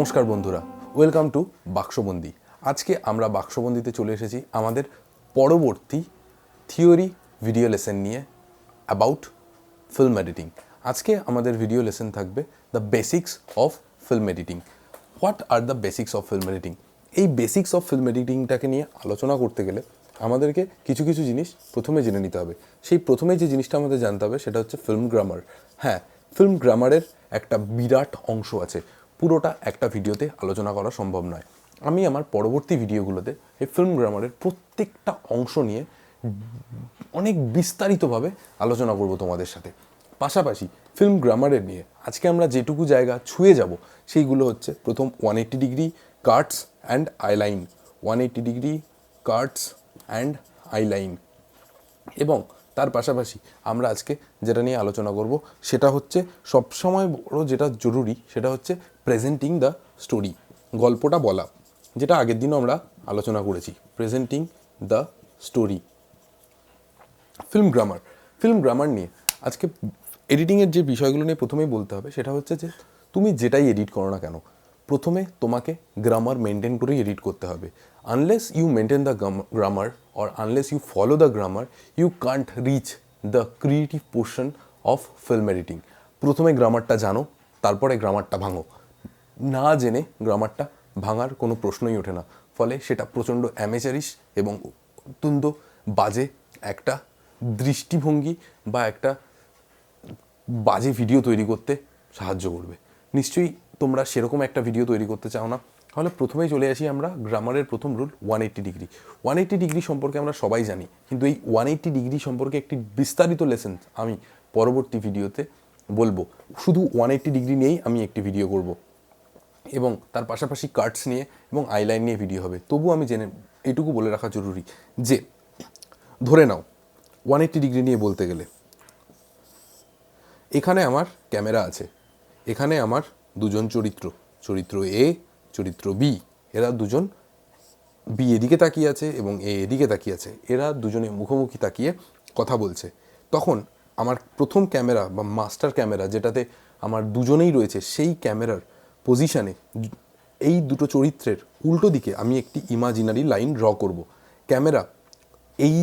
নমস্কার বন্ধুরা, welcome to বাক্সবন্দি। আজকে আমরা বাক্সবন্দিতে চলে এসেছি আমাদের পরবর্তী থিওরি ভিডিও লেসন নিয়ে অ্যাবাউট ফিল্ম এডিটিং। আজকে আমাদের ভিডিও লেসন থাকবে the basics of film editing. What are the basics of film editing? এই বেসিক্স অফ ফিল্ম এডিটিংটাকে নিয়ে আলোচনা করতে গেলে আমাদেরকে কিছু কিছু জিনিস প্রথমে জেনে নিতে হবে। সেই প্রথমে যে জিনিসটা আমাদের জানতে হবে সেটা হচ্ছে ফিল্ম গ্রামার। হ্যাঁ, ফিল্ম গ্রামারের একটা বিরাট অংশ আছে, পুরোটা একটা ভিডিওতে আলোচনা করা সম্ভব নয়। আমি আমার পরবর্তী ভিডিওগুলোতে এই ফিল্ম গ্রামারের প্রত্যেকটা অংশ নিয়ে অনেক বিস্তারিতভাবে আলোচনা করব তোমাদের সাথে। পাশাপাশি ফিল্ম গ্রামারের নিয়ে আজকে আমরা যেটুকু জায়গা ছুঁয়ে যাব সেইগুলো হচ্ছে প্রথম 180 degree Katz and eyeline, 180 degree Katz and eyeline, এবং তার পাশাপাশি আমরা আজকে যেটা নিয়ে আলোচনা করব সেটা হচ্ছে সবসময় বড় যেটা জরুরি, সেটা হচ্ছে প্রেজেন্টিং দ্য স্টোরি, গল্পটা বলা, যেটা আগের দিনও আমরা আলোচনা করেছি। Presenting the story. Film grammar নিয়ে আজকে এডিটিংয়ের যে বিষয়গুলো নিয়ে প্রথমেই বলতে হবে সেটা হচ্ছে যে তুমি যেটাই এডিট করো না কেন, প্রথমে তোমাকে গ্রামার মেনটেন করেই এডিট করতে হবে। Unless you maintain the grammar or unless you follow the grammar, you can't reach the creative portion of film editing. প্রথমে গ্রামারটা জানো, তারপরে গ্রামারটা ভাঙো। না জেনে গ্রামারটা ভাঙার কোনো প্রশ্নই ওঠে না, ফলে সেটা প্রচণ্ড অ্যামেচারিশ এবং অত্যন্ত বাজে একটা দৃষ্টিভঙ্গি বা একটা বাজে ভিডিও তৈরি করতে সাহায্য করবে। নিশ্চয়ই তোমরা সেরকম একটা ভিডিও তৈরি করতে চাও না। তাহলে প্রথমেই চলে আসি আমরা গ্রামারের প্রথম রুল 180 ডিগ্রি। 180 ডিগ্রি সম্পর্কে আমরা সবাই জানি, কিন্তু এই 180 ডিগ্রি সম্পর্কে একটি বিস্তারিত লেসন আমি পরবর্তী ভিডিওতে বলবো। শুধু 180 ডিগ্রি নিয়েই আমি একটি ভিডিও করব, এবং তার পাশাপাশি কাটস নিয়ে এবং আইলাইন নিয়ে ভিডিও হবে। তবু আমি এইটুকু বলে রাখা জরুরি যে ধরে নাও 180 ডিগ্রি নিয়ে বলতে গেলে এখানে আমার ক্যামেরা আছে, এখানে আমার দুজন চরিত্র এ, চরিত্র বি, এরা দুজন, বি এদিকে তাকিয়ে আছে এবং এ এদিকে তাকিয়ে আছে, এরা দুজনে মুখোমুখি তাকিয়ে কথা বলছে। তখন আমার প্রথম ক্যামেরা বা মাস্টার ক্যামেরা যেটাতে আমার দুজনেই রয়েছে, সেই ক্যামেরার পজিশানে এই দুটো চরিত্রের উল্টো দিকে আমি একটি ইমাজিনারি লাইন ড্র করব। ক্যামেরা এই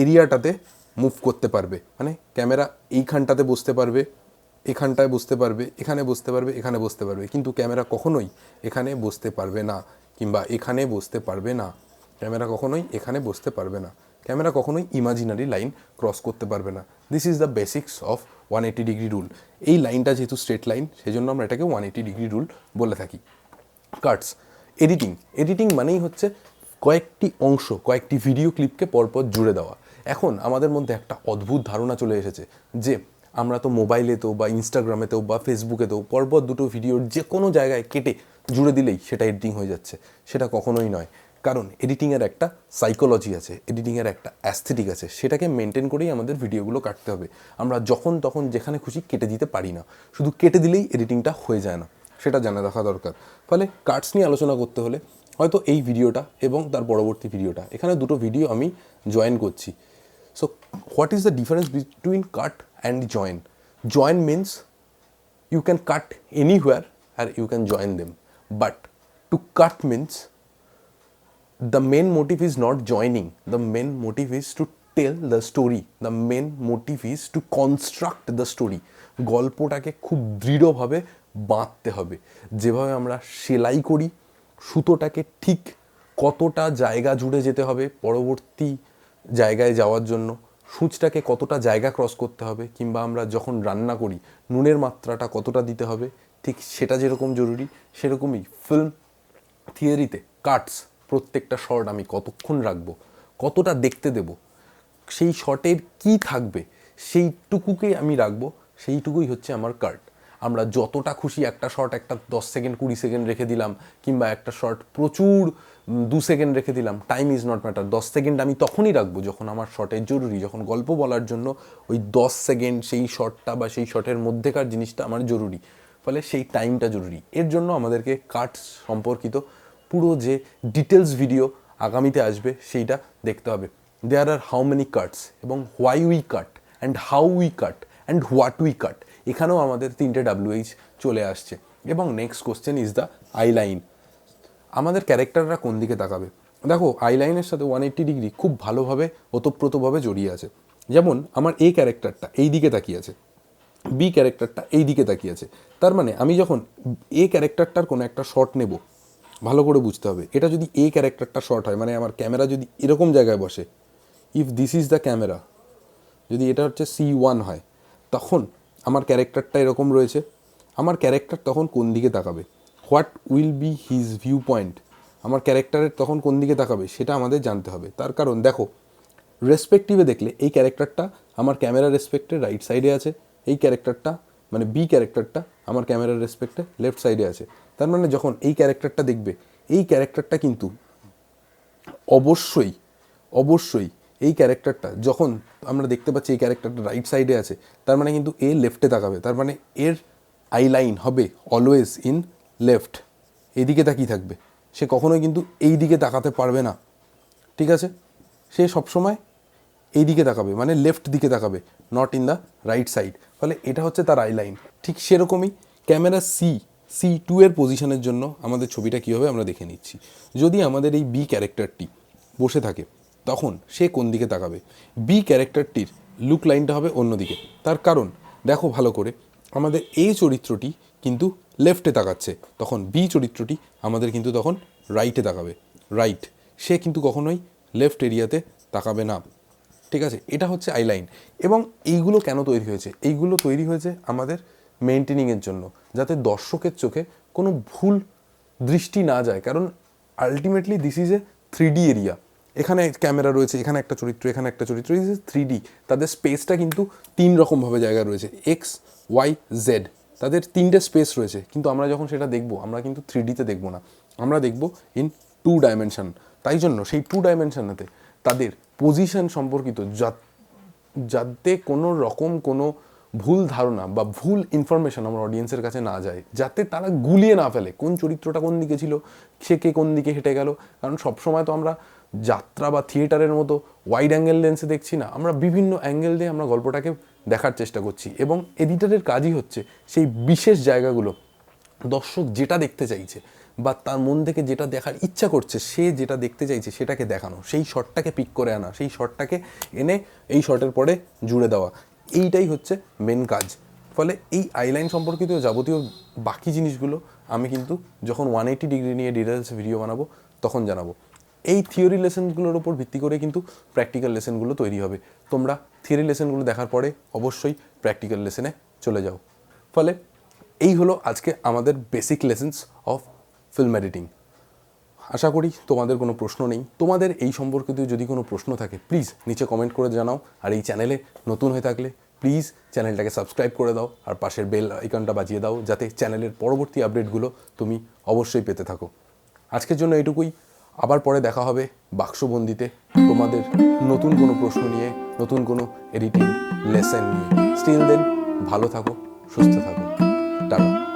এরিয়াটাতে মুভ করতে পারবে, মানে ক্যামেরা এইখানটাতে বসতে পারবে, এখানটায় বসতে পারবে, এখানে বসতে পারবে, এখানে বসতে পারবে, কিন্তু ক্যামেরা কখনোই এখানে বসতে পারবে না, কিংবা এখানে বসতে পারবে না। ক্যামেরা কখনোই এখানে বসতে পারবে না, ক্যামেরা কখনোই ইমাজিনারি লাইন ক্রস করতে পারবে না। This is the basics of 180 degree rule. এই লাইনটা যেহেতু স্ট্রেট লাইন, সেই জন্য আমরা এটাকে 180 ডিগ্রি রুল বলে থাকি। কাটস, এডিটিং মানেই হচ্ছে কয়েকটি অংশ, কয়েকটি ভিডিও ক্লিপকে পরপর জুড়ে দেওয়া। এখন আমাদের মধ্যে একটা অদ্ভুত ধারণা চলে এসেছে যে আমরা তো মোবাইলেতেও বা ইনস্টাগ্রামেতেও বা ফেসবুকেতেও পরপর দুটো ভিডিওর যে কোনো জায়গায় কেটে জুড়ে দিলেই সেটা এডিটিং হয়ে যাচ্ছে। সেটা কখনোই নয়, কারণ এডিটিংয়ের একটা সাইকোলজি আছে, এডিটিংয়ের একটা অ্যাস্থেটিক আছে, সেটাকে মেনটেন করেই আমাদের ভিডিওগুলো কাটতে হবে। আমরা যখন তখন যেখানে খুশি কেটে দিতে পারি না, শুধু কেটে দিলেই এডিটিংটা হয়ে যায় না, সেটা জানা রাখা দরকার। ফলে কাটস নিয়ে আলোচনা করতে হলে হয়তো এই ভিডিওটা এবং তার পরবর্তী ভিডিওটা, এখানে দুটো ভিডিও আমি জয়েন করছি। So what is the difference between cut and join? Join means you can cut anywhere and you can join them, but to cut means the main motive is not joining, the main motive is to tell the story, the main motive is to construct the story. গল্পটাকে খুব দৃঢ়ভাবে বাঁধতে হবে। যেভাবে আমরা সেলাই করি, সুতোটাকে ঠিক কতটা জায়গা জুড়ে যেতে হবে পরবর্তী জায়গায় যাওয়ার জন্য, সূঁচটাকে কতটা জায়গা ক্রস করতে হবে, কিংবা আমরা যখন রান্না করি নুনের মাত্রাটা কতটা দিতে হবে, ঠিক সেটা যেরকম জরুরি, সেরকমই ফিল্ম থিওরিতে কাটস, প্রত্যেকটা শট আমি কতক্ষণ রাখবো, কতটা দেখতে দেব, সেই শটের কি থাকবে সেইটুকুকেই আমি রাখবো, সেইটুকুই হচ্ছে আমার কাট। আমরা যতটা খুশি একটা শট একটা 10 সেকেন্ড 20 সেকেন্ড রেখে দিলাম, কিংবা একটা শট প্রচুর 2 সেকেন্ড রেখে দিলাম, time is not matter. 10 second আমি তখনই রাখবো যখন আমার শটের জরুরি, যখন গল্প বলার জন্য ওই 10 সেকেন্ড সেই শটটা বা সেই শটের মধ্যেকার জিনিসটা আমার জরুরি, ফলে সেই টাইমটা জরুরি। এর জন্য আমাদেরকে কাট সম্পর্কিত পুরো যে ডিটেলস ভিডিও আগামীতে আসবে সেইটা দেখতে হবে। There are how many cuts, এবং why we cut and how we cut and what we cut, এখানেও আমাদের 3টে WH চলে আসছে। এবং next question is the eye line. আমাদের ক্যারেক্টাররা কোন দিকে তাকাবে? দেখো, আই লাইনের সাথে 180 ডিগ্রি খুব ভালোভাবে ওতপ্রোতভাবে জড়িয়ে আছে। যেমন আমার এ ক্যারেক্টারটা এই দিকে তাকিয়ে আছে, বি ক্যারেক্টারটা এই দিকে তাকিয়ে আছে। তার মানে আমি যখন এ ক্যারেক্টারটার কোনো একটা শট নেব, ভালো করে বুঝতে হবে, এটা যদি এ ক্যারেক্টারটা শট হয়, মানে আমার ক্যামেরা যদি এরকম জায়গায় বসে, if this is the camera, যদি এটা হচ্ছে C1 হয়, তখন আমার ক্যারেক্টারটা এরকম রয়েছে, আমার ক্যারেক্টার তখন কোন দিকে তাকাবে, what will be his view point, আমার ক্যারেক্টারের তখন কোন দিকে তাকাবে সেটা আমাদের জানতে হবে। তার কারণ দেখো, রেসপেক্টিভে দেখলে এই ক্যারেক্টারটা আমার ক্যামেরা রেসপেক্টে রাইট সাইডে আছে, এই ক্যারেক্টারটা মানে বি ক্যারেক্টারটা আমার ক্যামেরার রেসপেক্টে লেফট সাইডে আছে। তার মানে যখন এই ক্যারেক্টারটা দেখবে, এই ক্যারেক্টারটা কিন্তু অবশ্যই অবশ্যই এই ক্যারেক্টারটা যখন আমরা দেখতে পাচ্ছি এই ক্যারেক্টারটা রাইট সাইডে আছে, তার মানে কিন্তু এ লেফটে তাকাবে। তার মানে এর আই লাইন হবে অলওয়েজ ইন লেফট, এদিকে তাকিয়ে থাকবে, সে কখনোই কিন্তু এই দিকে তাকাতে পারবে না। ঠিক আছে, সে সবসময় এই দিকে তাকাবে, মানে লেফট দিকে তাকাবে, not in the right side. ফলে এটা হচ্ছে তার আই লাইন। ঠিক সেরকমই ক্যামেরা C2 এর পজিশনের জন্য আমাদের ছবিটা কী হবে আমরা দেখে নিচ্ছি। যদি আমাদের এই বি ক্যারেক্টারটি বসে থাকে, তখন সে কোন দিকে তাকাবে? বি ক্যারেক্টারটির লুক লাইনটা হবে অন্যদিকে। তার কারণ দেখো ভালো করে, আমাদের এই চরিত্রটি কিন্তু লেফটে তাকাচ্ছে, তখন বি চরিত্রটি আমাদের কিন্তু তখন রাইটে তাকাবে, রাইট। সে কিন্তু কখনোই লেফট এরিয়াতে তাকাবে না। ঠিক আছে, এটা হচ্ছে আই লাইন। এবং এইগুলো কেন তৈরি হয়েছে? এইগুলো তৈরি হয়েছে আমাদের মেনটেনিংয়ের জন্য, যাতে দর্শকের চোখে কোনো ভুল দৃষ্টি না যায়। কারণ ultimately this is a 3D area. এখানে ক্যামেরা রয়েছে, এখানে একটা চরিত্র, এখানে একটা চরিত্র, ইজ 3D। তাদের স্পেসটা কিন্তু 3 রকমভাবে জায়গা রয়েছে, X, Y, Z, তাদের 3টে স্পেস রয়েছে। কিন্তু আমরা যখন সেটা দেখব, আমরা কিন্তু 3Dতে দেখব না, আমরা দেখব ইন 2 ডাইমেনশন। তাই জন্য সেই 2 ডাইমেনশনেতে তাদের পজিশন সম্পর্কিত যাতে কোনো রকম কোনো ভুল ধারণা বা ভুল ইনফরমেশন আমার অডিয়েন্সের কাছে না যায়, যাতে তারা গুলিয়ে না ফেলে কোন চরিত্রটা কোন দিকে ছিল, সে কে কোন দিকে হেঁটে গেল। কারণ সবসময় তো আমরা যাত্রা বা থিয়েটারের মতো ওয়াইড অ্যাঙ্গেল লেন্সে দেখছি না, আমরা বিভিন্ন অ্যাঙ্গেল দিয়ে আমরা গল্পটাকে দেখার চেষ্টা করছি। এবং এডিটারের কাজই হচ্ছে সেই বিশেষ জায়গাগুলো দর্শক যেটা দেখতে চাইছে বা তার মন থেকে যেটা দেখার ইচ্ছা করছে, সে যেটা দেখতে চাইছে সেটাকে দেখানো, সেই শটটাকে পিক করে আনা, সেই শটটাকে এনে এই শটের পরে জুড়ে দেওয়া, এইটাই হচ্ছে মেন কাজ। ফলে এই আইলাইন সম্পর্কিত যাবতীয় বাকি জিনিসগুলো আমি কিন্তু যখন 180 ডিগ্রি নিয়ে ডিটেলসে ভিডিও বানাবো তখন জানাবো। এই থিওরি লেসনগুলোর উপর ভিত্তি করে কিন্তু প্র্যাকটিক্যাল লেসনগুলো তৈরি হবে। তোমরা থিওরি লেসনগুলো দেখার পরে অবশ্যই প্র্যাকটিক্যাল লেসনে চলে যাও। ফলে এই হলো আজকে আমাদের basic lessons of film editing. আশা করি তোমাদের কোনো প্রশ্ন নেই। তোমাদের এই সম্পর্কিত যদি কোনো প্রশ্ন থাকে প্লিজ নিচে কমেন্ট করে জানাও। আর এই চ্যানেলে নতুন হয়ে থাকলে প্লিজ চ্যানেলটাকে সাবস্ক্রাইব করে দাও আর পাশের বেল আইকনটা বাজিয়ে দাও, যাতে চ্যানেলের পরবর্তী আপডেটগুলো তুমি অবশ্যই পেতে থাকো। আজকের জন্য এটুকুই। আবার পরে দেখা হবে বাক্সবন্দিতে তোমাদের নতুন কোনো প্রশ্ন নিয়ে, নতুন কোনো এডিটিং লেসন নিয়ে। স্টিল দেন, ভালো থাকো, সুস্থ থাকো, টাটা।